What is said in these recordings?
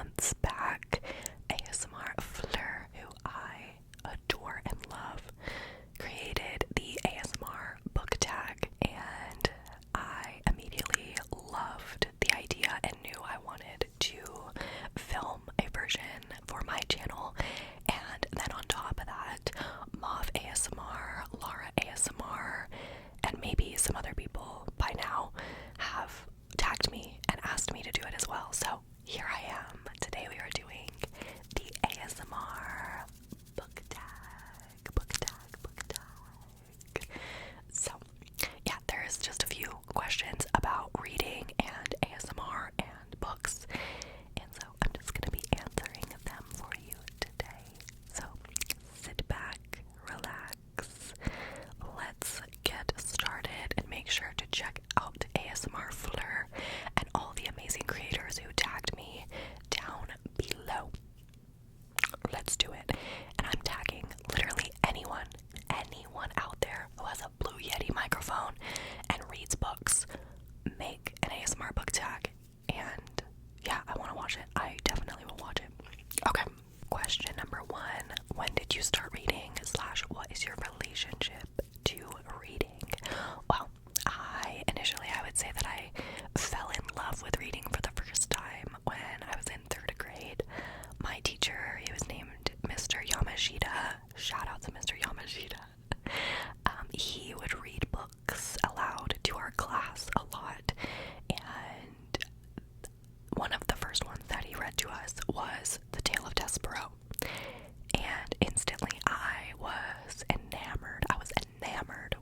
months back, ASMR Fleur, who I adore and love, created the ASMR book tag, and I immediately loved the idea and knew I wanted to film a version for my channel. And then on top of that, Mauve ASMR, Laura ASMR, and maybe some other people by now have tagged me and asked me to do it as well. So here I am. Today we are doing the ASMR book tag, book tag, book tag. So yeah, there's just a few questions about reading and ASMR and books, and so I'm just gonna be answering them for you today. So sit back, relax, let's get started, and make sure to check out ASMR Fleur and all the amazing creators who tagged me down below. Let's do it. And I'm tagging literally anyone out there who has a Blue Yeti microphone and reads books. Make an ASMR book tag, and yeah, I want to watch it. I definitely will watch it. Okay. Question number 1. When did you start reading / what is your relationship to reading? Well, I would say that I fell in love with reading for the first time when I was in 3rd grade. My teacher, he was named Mr. Yamashita. Shout out to Mr. Yamashita. He would read books aloud to our class a lot, and one of the first ones that he read to us was The Tale of Despereaux. And instantly I was enamored.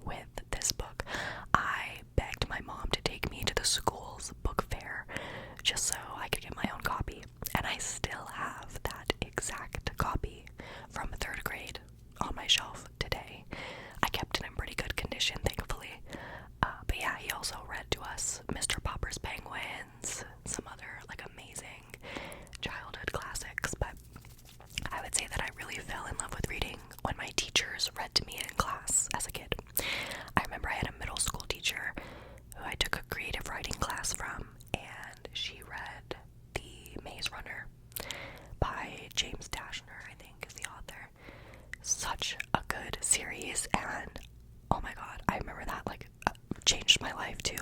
With this book. I begged my mom to take me to the school's book fair just so I could get my own copy. And I still have that exact copy from 3rd grade on my shelf today. I kept it in pretty good condition, thankfully. But yeah, he also read to us Mr. Popper's Penguins, some other amazing childhood classics. But I would say that I really fell in love with reading when my teachers read to me in class as a kid. I remember I had a middle school teacher who I took a creative writing class from, and she read The Maze Runner by James Dashner, I think is the author. Such a good series, and oh my god, I remember that changed my life too,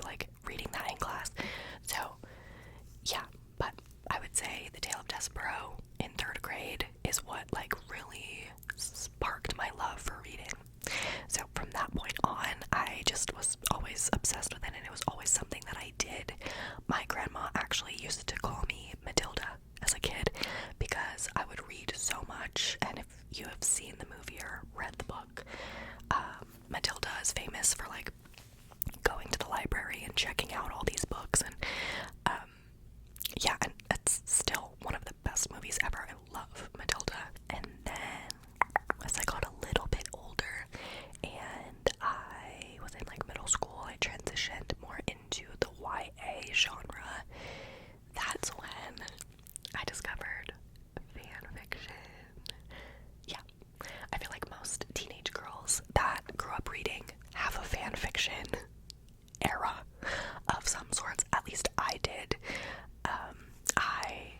reading that in class. So yeah, but I would say The Tale of Despereaux in 3rd grade is what really sparked my love for reading. So from that point on, I just was always obsessed with it, and it was always something that I did. My grandma actually used to call me Matilda as a kid because I would read so much. And if you have seen the movie or read the book, Matilda is famous for going to the library and checking out all these books, and yeah, and it's still one of the best movies ever. I love Matilda. And then as I got a little bit older and I was in middle school, I transitioned more into the YA genre. That's when I discovered fan fiction. Yeah, I feel like most teenage girls that grew up reading have a fan fiction era of some sorts. At least I did. I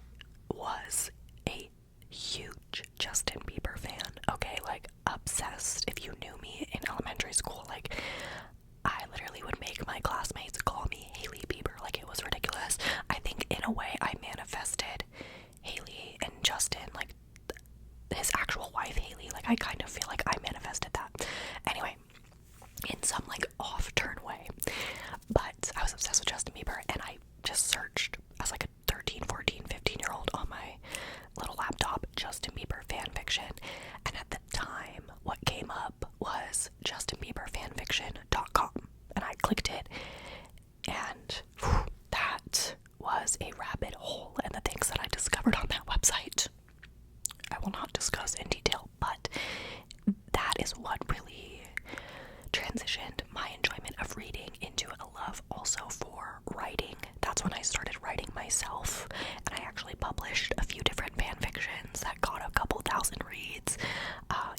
was a huge Justin Bieber fan, okay, obsessed. If you knew me in elementary school, I literally would make my classmates call me Haley Bieber, it was ridiculous. I think in a way I manifested Haley and Justin, his actual wife Haley, I kind of feel like I manifested that. Anyway, in some off-turn way. But I was obsessed with Justin Bieber, and I just searched as a 13, 14, 15-year-old on my little laptop, Justin Bieber fanfiction, and at the time, what came up was justinbieberfanfiction.com, and I clicked it, and that was a rabbit hole, and the things that I discovered on that website, I will not discuss in detail, but that is what really transitioned my enjoyment of reading into a love also for writing. That's when I started writing myself, and I actually published a few different fan fictions that got a couple thousand reads.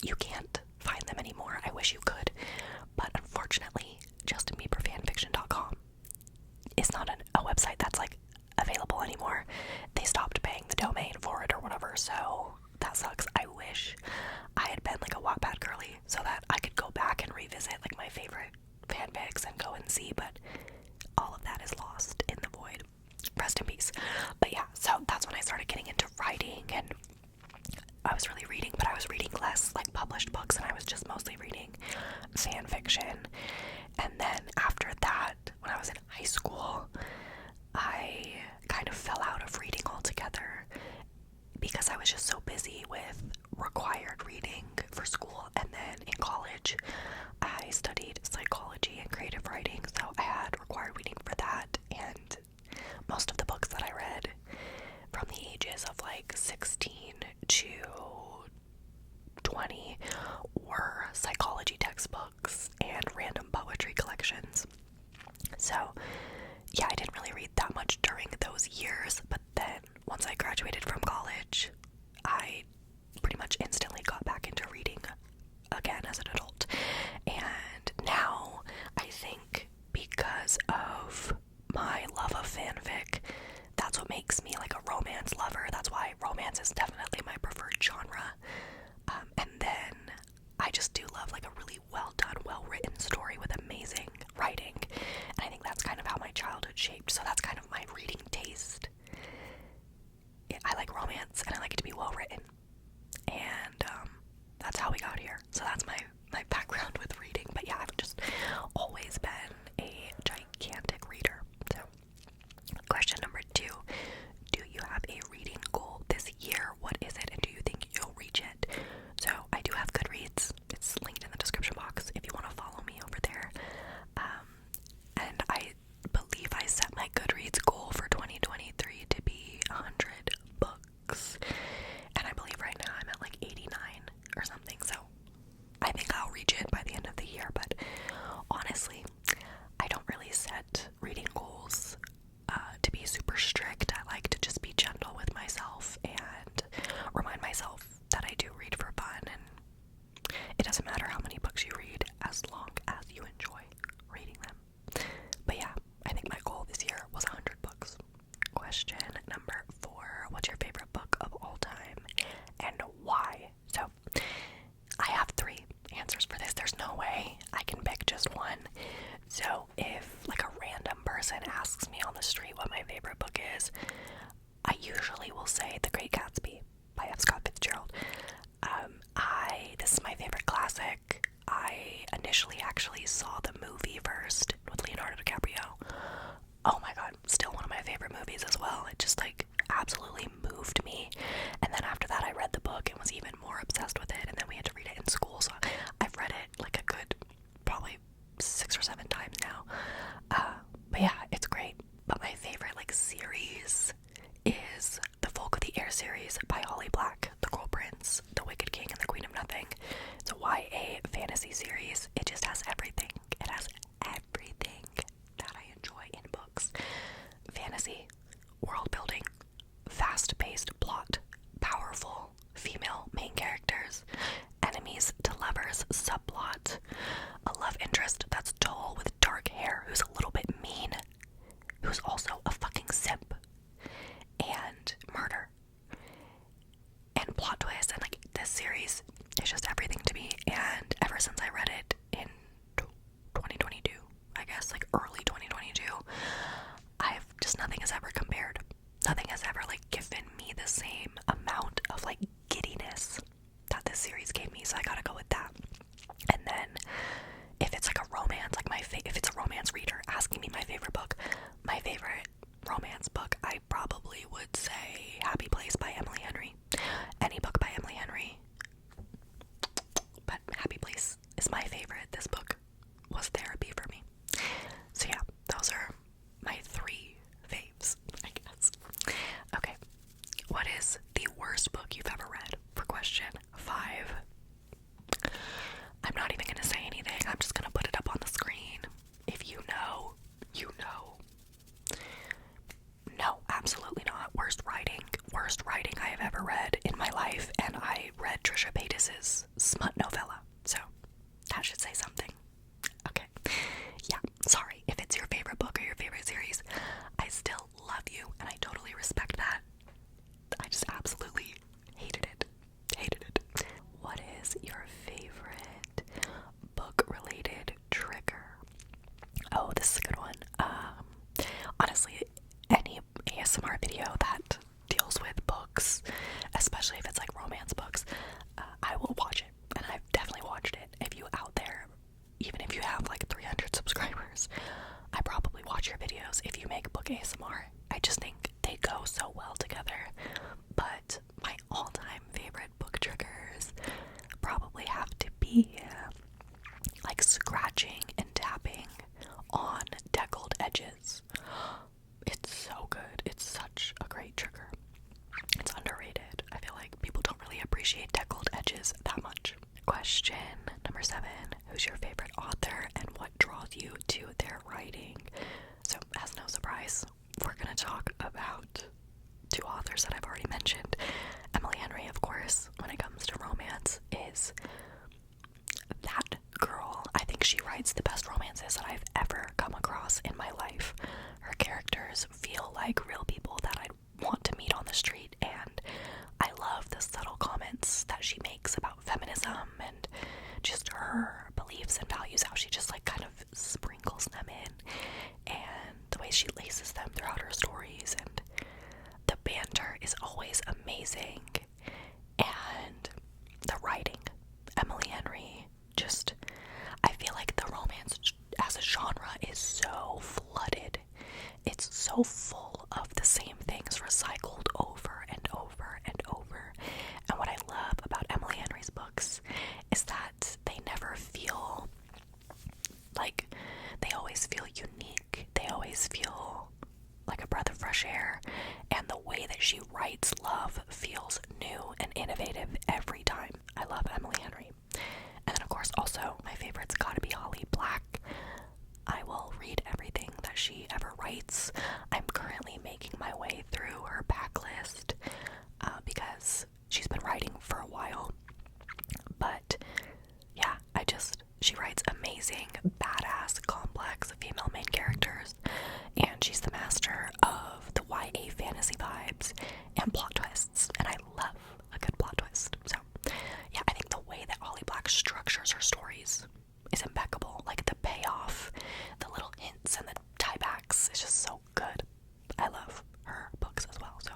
You can't find them anymore. I wish you could, but unfortunately, JustinBieberFanfiction.com go and see, but all of that is lost in the void. Rest in peace. But yeah, so that's when I started getting into writing, and I was really reading, but I was reading less like published books, and I was just mostly reading fan fiction. And then after that, when I was in high school, I kind of fell out of reading altogether because I was just so busy with required reading for school. And then in college, I studied psychology and creative writing, so I had required reading for that. And most of the books that I read from the ages of like 16 to 20 were psychology textbooks and random poetry collections. So yeah, I didn't really read that much during those years, but then once I graduated from college, I pretty much instantly got back into reading again as an adult. And now I think because of my love of fanfic, that's what makes me like a romance lover. That's why romance is definitely my preferred genre. And then I just do love like a really well done, well written story with amazing writing. And I think that's kind of how my childhood shaped. So that's kind of my reading taste. I like romance and I like it to be well written. And that's how we got here. So that's my background with reading. But yeah, I've just always been a gigantic reader. So question number 2, do you have a reading goal this year? What is it, and do you think you'll reach it? So I do have Goodreads. It's linked in the description box if you want to follow me over there. And I believe I set my Goodreads goal for 2023 to be 100 books. And I believe right now I'm at like 89 or something. So I think I'll reach it by the end of the year. But honestly, I don't really set reading goals to be super strict. I like to just be gentle with myself and remind myself that I do read for fun, and it doesn't matter how many books you read as long as you enjoy reading them. But yeah, I think my goal this year was 100 books. Question number 4, what's your favorite book of all time and why? So I have 3 answers for this. There's no way I can pick just one. So if like a random person asks me on the street what my favorite book is, I usually will say The Great Gatsby by F. Scott Fitzgerald. This is my favorite classic. I initially actually saw the movie first with Leonardo DiCaprio. Oh my god, still one of my favorite movies as well. It just like absolutely moved me. And then after that I read the book and was even more obsessed with it, and then we had to read it in school, so I've read it like a good probably 6 or 7 times now. But yeah, it's great. But my favorite like series is the Folk of the Air series by Holly Black, The Cruel Prince, The Wicked King, and The Queen of Nothing. It's a YA fantasy series. It just has everything. It has everything that I enjoy in books. Fantasy, world building, fast-paced plot, powerful female main characters, enemies to lovers subplot, a love interest that's tall with dark hair who's a little bit mean, who's also a fucking simp, and murder, and plot twist. And like this series is just everything to me. And ever since I read it in 2022, I guess like early 2022, I've just, nothing has ever compared. Nothing has ever like given me the same amount of like giddiness that this series gave me. So I gotta go with that. And then if it's like a romance, like if it's a romance reader asking me my favorite book, my favorite romance book, I probably would say Happy Place by Emily Henry. Any book by Emily Henry, but Happy Place is my favorite. This book was therapy for me. So yeah, those are my 3 faves, I guess. Okay, what is the worst book you've ever read? For question 5. I'm not even gonna say anything. I'm just gonna put it up on the screen. If you know, you know. No, absolutely not. Worst writing I have ever read in my life, and I read Trisha Paytas's smut novella, so that should say something. Okay, yeah, sorry if it's your favorite book or your favorite series. I still love you, and I totally respect that. I just absolutely hated it. What is your favorite book-related trigger? this is a good one. Honestly, any ASMR video that deals with books, especially if it's like romance books, I will watch it, and I've definitely watched it. If you out there, even if you have like 300 subscribers, I probably watch your videos if you make book ASMR. I just think they go so well together. But my all-time favorite book triggers probably have to be like scratching and tapping on deckled edges. It's so good. It's such a great trigger. It's underrated. I feel like people don't really appreciate deckled edges that much. Question number 7. Who's your favorite author and what draws you to their writing? So, as no surprise, we're going to talk about 2 authors that I've already mentioned. Emily Henry, of course, when it comes to romance, is that girl. I think she writes the best romances that I've ever come across in my life. Her characters feel like real people that I'd want to meet on the street, and I love the subtle comments that she makes about feminism and just her beliefs and values, how she just like kind of sprinkles them in, and the way she laces them throughout her stories, and the banter is always amazing, and the writing. Emily Henry, just, I feel like the romance as a genre is so flooded. It's so full of the same things recycled over and over and over. And what I love about Emily Henry's books is that they never feel like, they always feel unique. They always feel like a breath of fresh air. And the way that she writes love feels new and innovative every time. I love Emily Henry. And then of course also my favorite's gotta be Holly Black. I will read everything that she ever writes. I'm currently making my way through her backlist because she's been writing for a while. But yeah, she writes amazing, badass, complex female main characters, and she's the master of the YA fantasy vibes and plot twists, and I love a good plot twist. So yeah, I think the way that Holly Black structures her stories is impeccable. Like the payoff, the little hints and the tiebacks is just so good. I love her books as well. So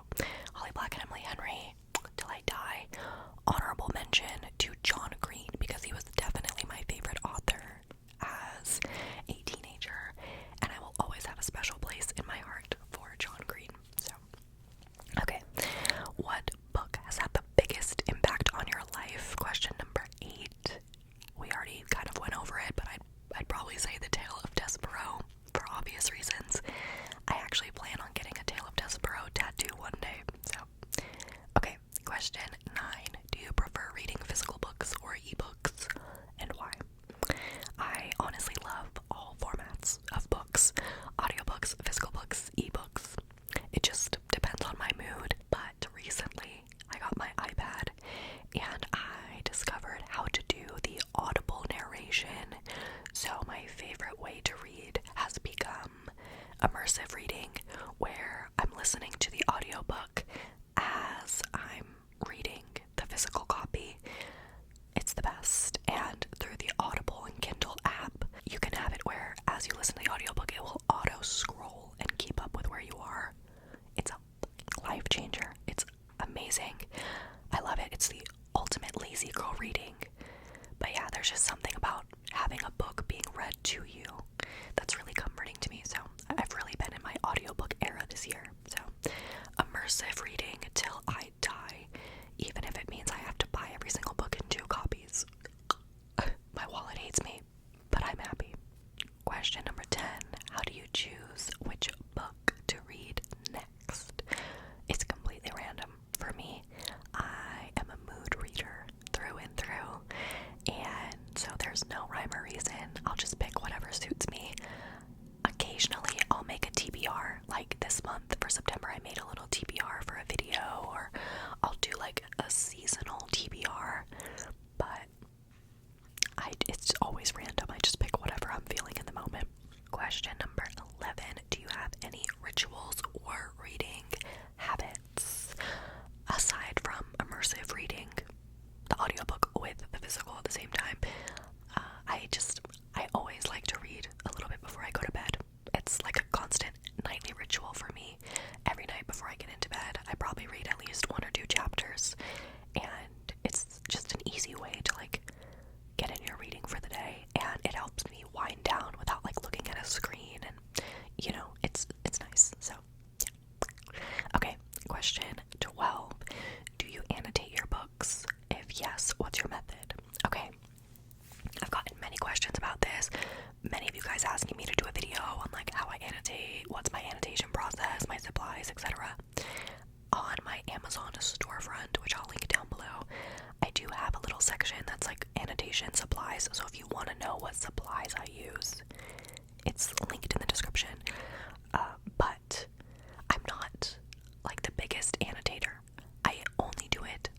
Holly Black and Emily Henry, till I die. Honorable mention to John Green, because he was definitely my favorite author as a teenager, and I will always have a special place in my heart for John Green. So, okay, what book has had the biggest impact on your life? Question number 8. We already kind of went over it, but I'd probably say The Tale of Despereaux for obvious reasons. I actually plan on getting a Tale of Despereaux tattoo one day. So, okay, question 9. Do you prefer reading physical books or ebooks, and why? I honestly love all formats of books. Audiobooks, physical books, ebooks. It just depends on my mood. But recently, I got my iPad and I discovered how to do the audible narration. So my favorite way to read has become immersive reading, where I'm listening to the audiobook as I'm reading the physical copy. It's the best. And through the Audible and Kindle app, you can have it where as you listen to the audiobook, it will auto scroll and keep up with where you are. It's a life changer. It's amazing. I love it. It's the ultimate lazy girl reading. But yeah, there's just something about having a book being read to you that's really comforting to me. So I've really been in my audiobook era this year. So immersive reading till I die, even if it means I have to buy every single book in 2 copies. My wallet hates me, but I'm happy. Question number 10. How do you choose which book to read next? It's completely random. For me, I am a mood reader through and through, and so there's no rhyme or reason. I'll just pick whatever suits me. Occasionally, I'll make a TBR. Like this month for September, I made a little TBR for a video, or I'll do like a seasonal TBR, but it's always random. I just pick whatever I'm feeling in the moment. Question number 11. Do you have any rituals or reading habits aside from immersive reading, the audiobook with the physical at the same time? I always like to read a little bit before I go to bed. annotate, what's my annotation process, my supplies, etc. On my Amazon storefront, which I'll link down below, I do have a little section that's like annotation supplies, so if you want to know what supplies I use, it's linked in the description. But I'm not like the biggest annotator. I only do it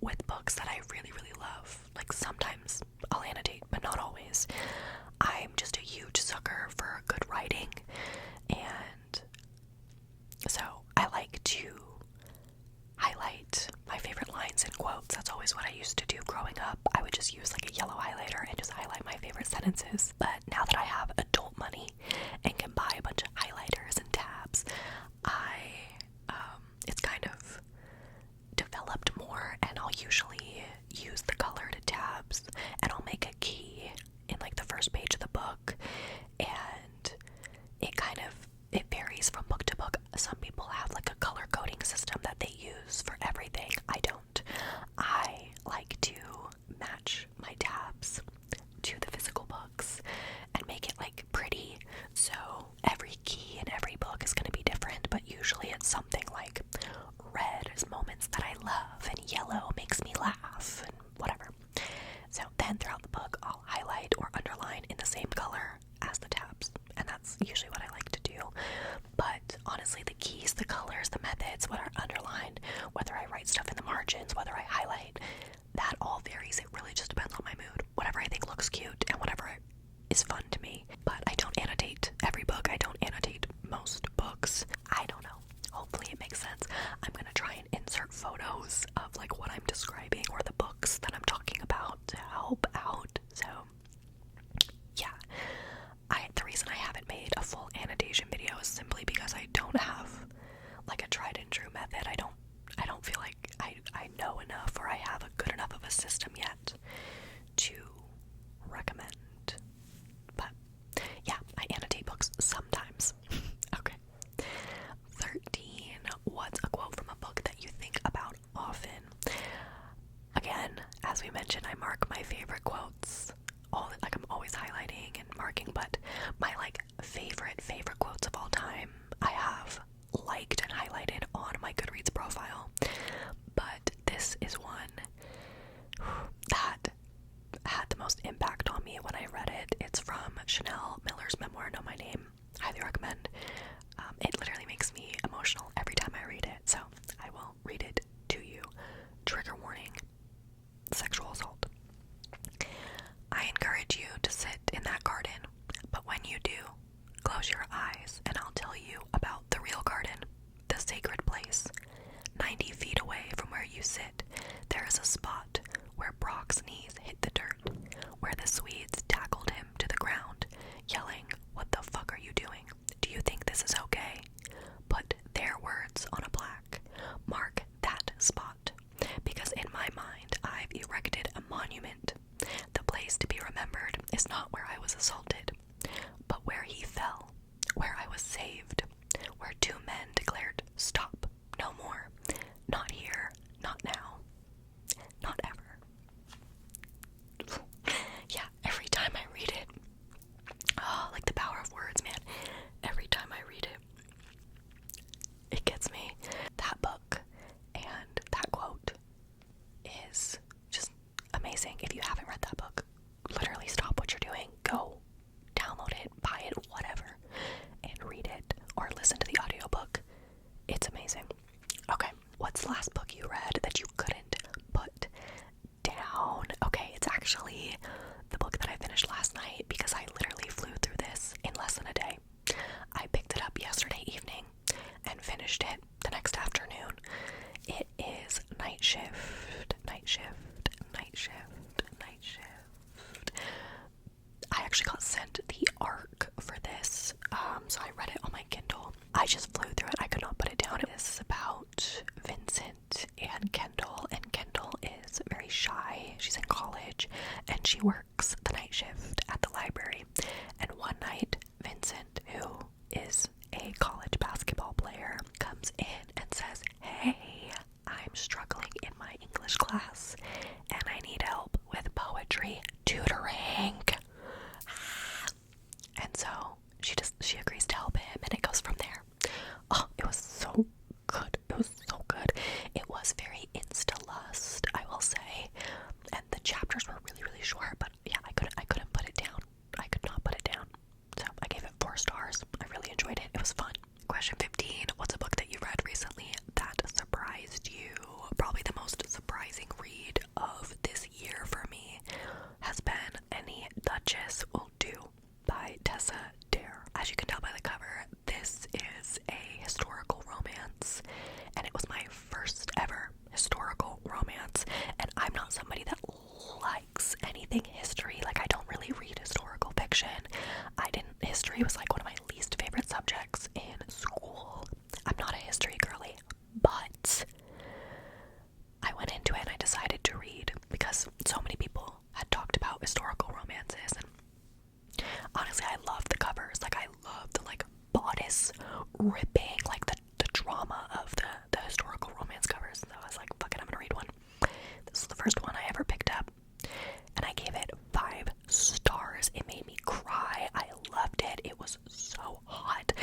with books that I really, really love. Like sometimes I'll annotate, but not always. I'm just a huge sucker for good writing, and so I like to highlight my favorite lines and quotes. That's always what I used to do growing up. I would just use like a yellow highlighter and just highlight my favorite sentences. But now that I have adult money and can buy a bunch of highlighters and tabs, it's kind of developed more, and I'll usually use the colored tabs, and I'll make a key in like the first page of the book, and it varies from book to book. Some people have like a color coding system that they use for everything. I don't. I like to match my tabs to the physical books and make it like pretty, so every key in every book is going to be different, but usually it's something like red is moments that I love, and yellow makes me laugh, and whatever. So then throughout the book, I'll highlight or underline in the same color as the tabs, and that's usually what I like to do. But honestly, the keys, the colors, the methods, what are underlined, whether I write stuff in the margins, whether I highlight, that all varies. It really just depends on my mood. Whatever I think looks cute and whatever is fun to me. But I don't annotate every book. I don't annotate most books. I don't know. Hopefully it makes sense. I'm gonna try and insert photos of like what I'm describing or the books that I'm talking about to help out. So yeah, the reason I haven't made a full annotation video is simply because I don't have like a tried and true method. I don't feel like I know enough, or I have a good enough of a system yet to recommend. But yeah, I annotate books sometimes. Okay. 13. What's a quote from a book that you think about often? Again, as we mentioned, I mark my favorite quotes. I'm always highlighting and marking, but my like favorite quotes of all time, I have liked and highlighted on my Goodreads profile. But this is one that had the most impact on me when I read it. It's from Chanel Miller's memoir, Know My Name. Highly recommend. It literally makes me emotional every time I read it, so I will read it to you. Trigger warning: sexual assault. I encourage you to sit in that garden, but when you do, close your eyes and I'll tell you about the real garden, the sacred place. 90 feet away from where you sit, there is a spot where Brock's knees hit the dirt, where the Swedes tackled him to the ground, yelling, "What the fuck are you doing? Do you think this is okay?" Put their words on a plaque. Mark that spot, because in my mind, I've erected a monument. The place to be remembered is not where I was assaulted, but where he fell, where I was saved, where two men declared, "Stop, no more. Not here, not now, not ever." Yeah, every time I read it, oh, like the power of words, man. Every time I read it, it gets me. That book and that quote is just amazing. If you haven't read that book, literally stop what you're doing, go download it, buy it, whatever, and read it, or listen to the audiobook. It's amazing. Okay, what's the last book you read that you couldn't put down? Okay, it's actually the book that I finished last night, because I literally flew through this in less than a day. I picked it up yesterday evening and finished it the next afternoon. It is Night Shift. I actually got sent the ARC for this, so I read it on my Kindle. I just flew through it. I could not put it down. This is about Vincent and Kendall is very shy. She's in college, and she works the night shift at the library. And one night, Vincent, who is a college basketball player, comes in and says, "Hey, I'm struggling in my English class, and I need help with poetry tutoring." And so she agrees to help him, ripping, like the drama of the historical romance covers. So I was like, fuck it, I'm gonna read one. This is the first one I ever picked up, and I gave it 5 stars. It made me cry. I loved it. It was so hot.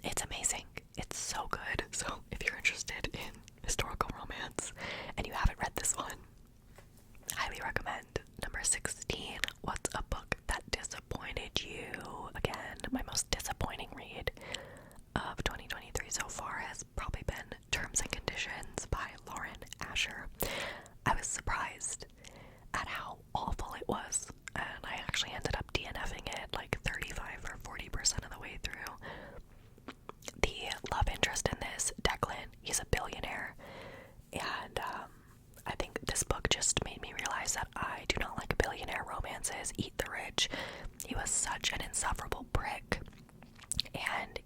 It's amazing. It's so good. So if you're interested in historical romance and you haven't read this one, highly recommend. Number 16, what's a book that disappointed you? Again, my most disappointing read of 2023 so far has probably been Terms and Conditions by Lauren Asher. I was surprised at how awful it was, and I actually ended up DNFing it like 35 or 40% of the way through. The love interest in this, Declan, he's a billionaire, and I think this book just made me realize that I do not like billionaire romances. Eat the rich. He was such an insufferable prick, and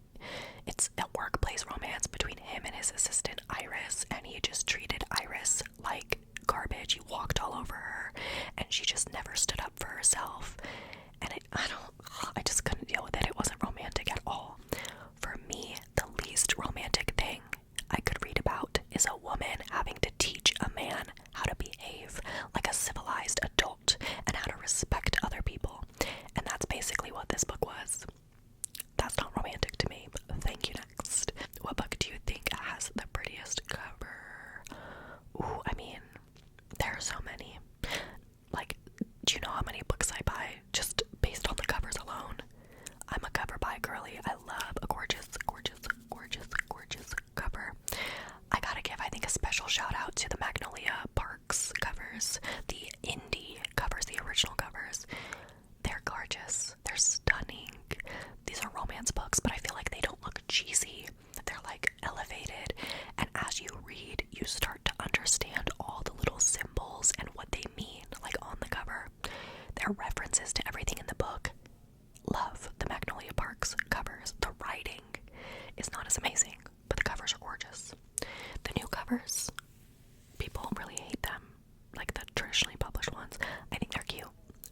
it's a workplace romance between him and his assistant Iris, and he just treated Iris like garbage. He walked all over her, and she just never stood up for herself, and I just couldn't deal with it. It wasn't romantic at all. For me, the least romantic thing I could read about is a woman having to teach a man how to behave like a civilized adult and how to respect other people, and that's basically what this book was. That's not romantic to me, but thank you. Next, what book do you think has the prettiest cover? Ooh, I mean, there are so many. Like, do you know how many books I buy just based on the covers alone? I'm a cover buy girly. I love a gorgeous, gorgeous, gorgeous, gorgeous cover. I gotta give, I think, a special shout out to the Magnolia Parks covers, the indie covers, the original covers. They're gorgeous. They're stunning. These are romance books, but I feel like they don't look cheesy. They're like elevated, and as you read, you start to understand all the little symbols and what they mean, like on the cover. There are references to everything in the book. Love the Magnolia Parks covers. The writing is not as amazing, but the covers are gorgeous. The new covers, people really hate them, like the traditionally published ones. I think they're cute,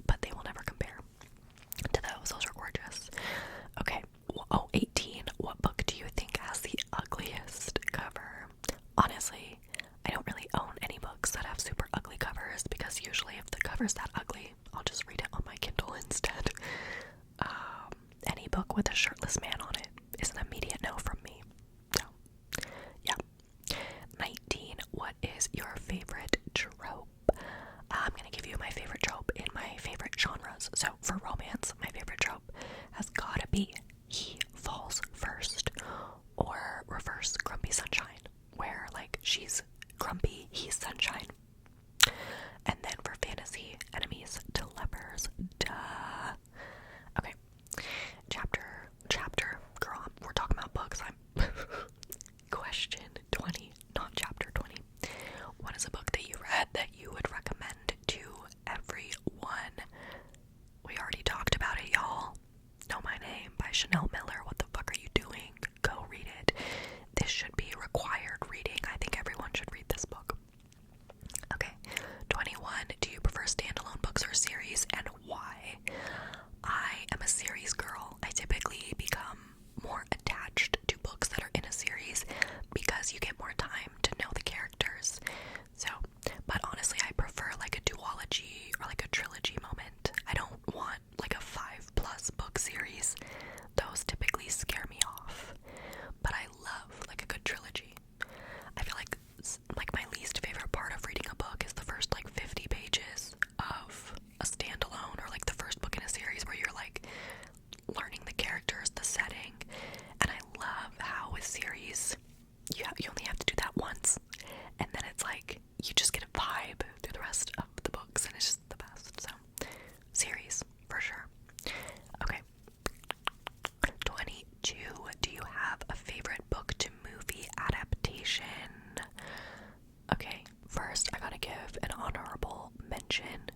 but they will never compare to those. Those are gorgeous. Okay, 18. What book do you think has the ugliest cover? Honestly, I don't really own any books that have super ugly covers, because usually if the cover's that ugly, I'll just read it on my Kindle instead. Any book with a shirtless man on it is an immediate no from me. So, yeah. 19. What is your favorite trope? I'm gonna give you my favorite trope in my favorite genres. So for romance, my favorite trope has gotta be he falls first, or reverse Grumpy Sunshine, where like she's grumpy, he's sunshine. And then for fantasy, enemies to lovers. Duh. Okay. Chapter. Girl, we're talking about books. I'm question 20, not chapter 20. What is a book that you read that you would recommend to everyone? We already talked about it, y'all. Know My Name by Chanel Miller. What the fuck are you doing? Go read it. This should be required reading. I think everyone should read this book. Okay. 21. Do you prefer standalone books or series, and why? I am a series girl. I typically become more attached to books that are in a series because you get more time to know the characters. So, but honestly, I prefer like a duology or like a trilogy moment. I don't want like a 5+ book series. Those typically scare me off. But I love like a good trilogy. I feel like my least favorite part of reading a book is the first like 50 pages of a standalone, or like the first book in a series where you're like learning the characters, the setting. And I love how with series you only have to do that once, and then it's like you just get a vibe through the rest of the books, and it's just the best. So series for sure. Okay. 22. Do you have a favorite book to movie adaptation? Okay, first I gotta give an honorable mention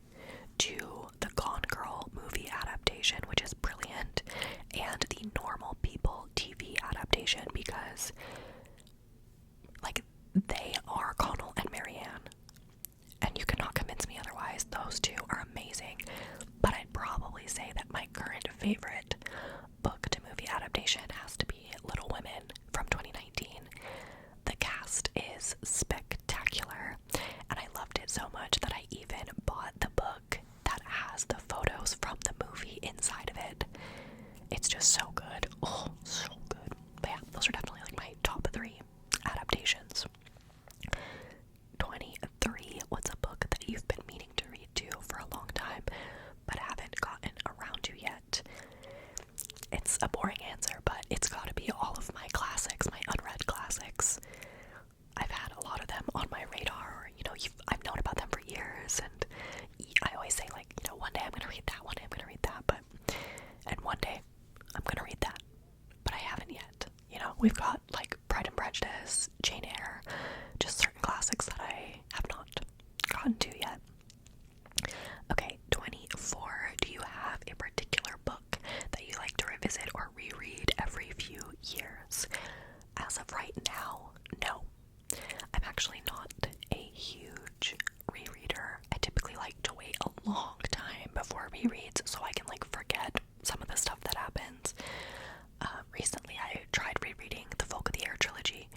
to the Gone Girl movie adaptation, which is brilliant, and the Normal People TV adaptation, because like they are Connell and Marianne, and you cannot convince me otherwise. Those two are amazing. But I'd probably say that my current favorite book to movie adaptation has to be Little Women. Oh, so good. But yeah, those are definitely like my top 3 adaptations. 23, what's a book that you've been meaning to read to for a long time, but haven't gotten around to yet? It's a boring answer, but it's gotta be all of my classics, my unread classics. I've had a lot of them on my radar, or, I've known about them for years, and I always say, like, one day I'm gonna read that, one day I'm gonna read that, and one day I'm gonna read that, but I haven't yet. We've got, like, Pride and Prejudice, Jane Eyre, just certain classics that I have not gotten to yet. Okay, 24, do you have a particular book that you like to revisit or reread every few years? As of right now, no. I'm actually not a huge rereader. I typically like to wait a long time before rereads so I can, like, forget some of the stuff that happens. Recently I tried rereading the Folk of the Air trilogy,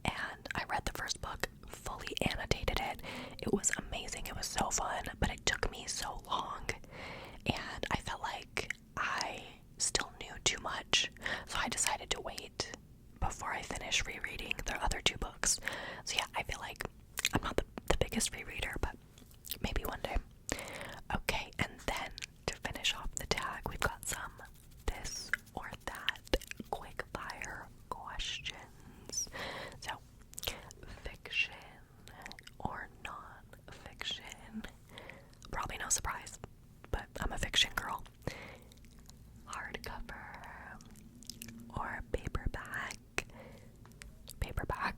and I read the first book, fully annotated it. It was amazing, it was so fun, but it took me so long, and I felt like I still knew too much, so I decided to wait before I finish rereading the other 2 books. So yeah, I feel like I'm not the biggest rereader, but maybe one day. Okay, and then to finish off the tag, we've got some this or that quick fire questions. So, fiction or non-fiction? Probably no surprise, but I'm a fiction girl. Hardcover or paperback? Paperback.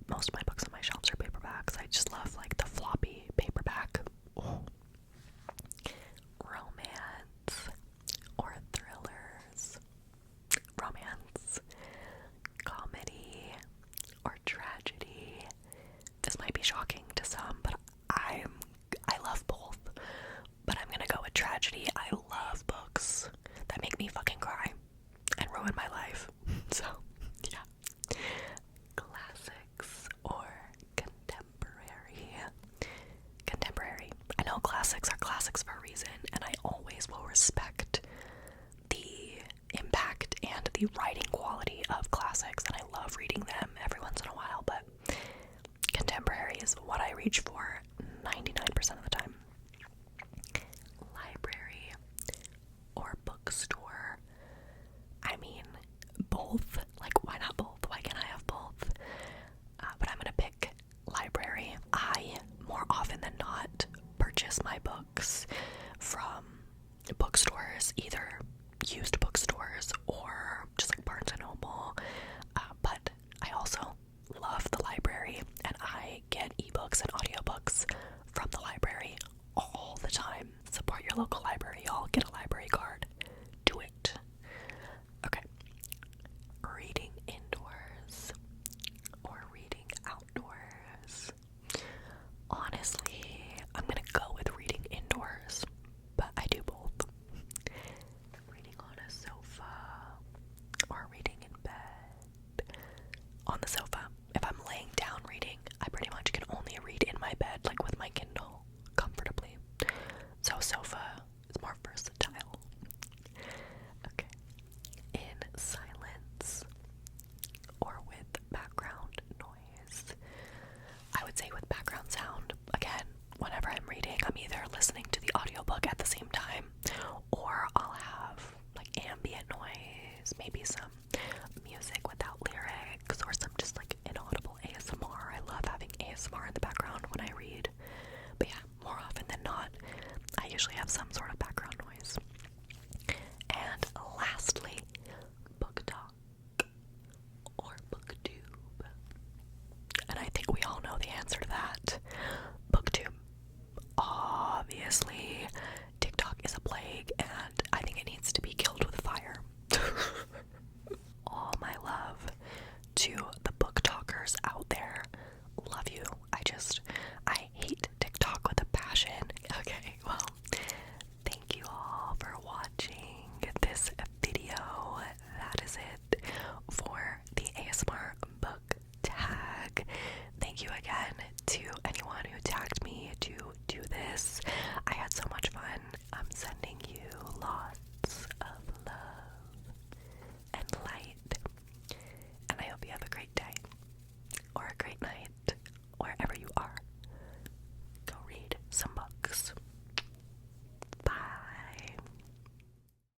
Most of my books on my shelves are paperbacks. I just love, like, the floppy paperback. Oh. Romance or thrillers? Romance. Comedy or tragedy? This might be shocking to some, but I love both. But I'm gonna go with tragedy. I love books that make me fucking cry and ruin my life. So, yeah. Classics or contemporary? Contemporary. I know classics are classics for a reason, and I always will respect the impact and the writing quality of classics, and I love reading them every once in a while, but contemporary is what I reach for 99% of the time. Library or bookstore? I mean, both. Like, why not both? Why can't I have both? But I'm gonna pick library. I, more often than not, purchase my books from bookstores, either used bookstores or just like Barnes and Noble. But I also love the library, and I get ebooks and audiobooks from the library all the time. Support your local library, y'all. Get a library card. Do it. Okay. Reading indoors or reading outdoors? Honestly, I'm gonna go with reading indoors, but I do both. Reading on a sofa or reading in bed? On the sofa. If I'm laying down reading, I pretty much can only read in my bed, like with my Kindle, comfortably. So sofa is more versatile. Okay. In silence or with background noise? I would say with background sound. Again, whenever I'm reading, I'm either listening to the audiobook at the same time, or I'll have like ambient noise, maybe